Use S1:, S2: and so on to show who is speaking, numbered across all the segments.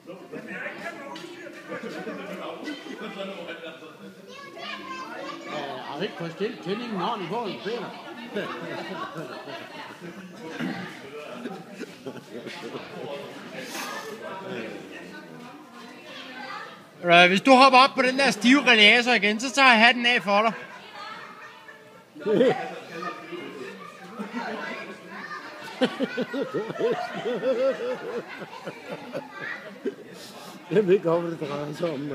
S1: Jeg har ikke fået stillet tændingen ordentligt på en finder.
S2: Hvis du hopper op på den der stive radiator igen, så tager jeg hatten af for dig.
S1: Jeg ved ikke, hvad det drejer sig om.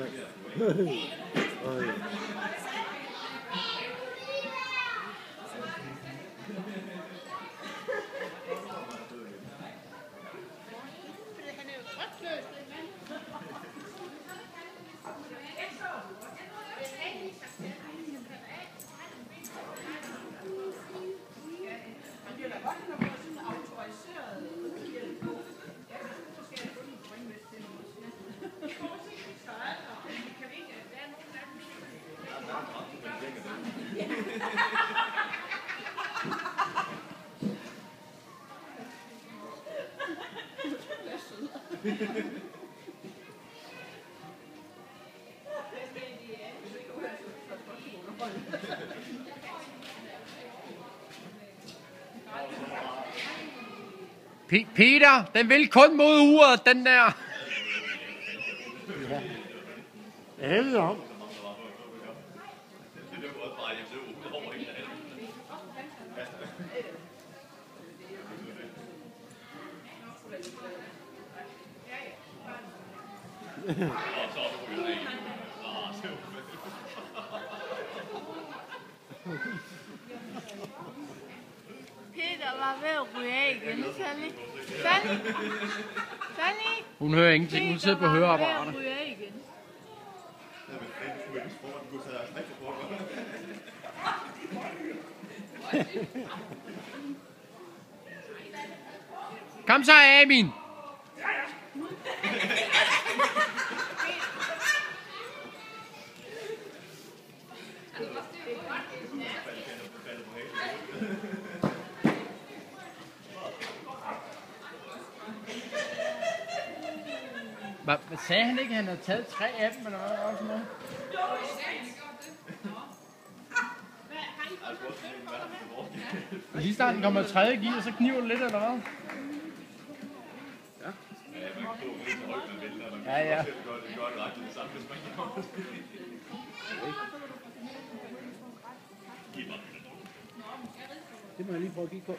S2: Peter, den vil kun mod uret, den der.
S1: Ja. Alle om.
S3: Peter var ved at ryge af igen, Sally. Sally?
S2: Hun hører ingenting, hun sidder på høreapparaterne.
S3: Peter var ved at ryge af igen.
S2: Kom så, Amin. Hvad sagde han ikke, han havde taget 3 af dem, eller hvad? Sådan noget? Lige snart den kommer 3. gear, så kniver det lidt, eller hvad? Ja. Ja.
S1: Det må jeg lige prøve at kigge på.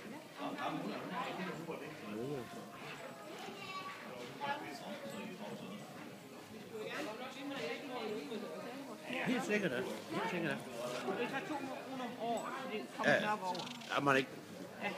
S1: Helt sikkert da. Helt sikkert da.
S3: Det tager 2 kroner om året, så det kommer op over.
S1: Ja, man ikke.
S3: Ja.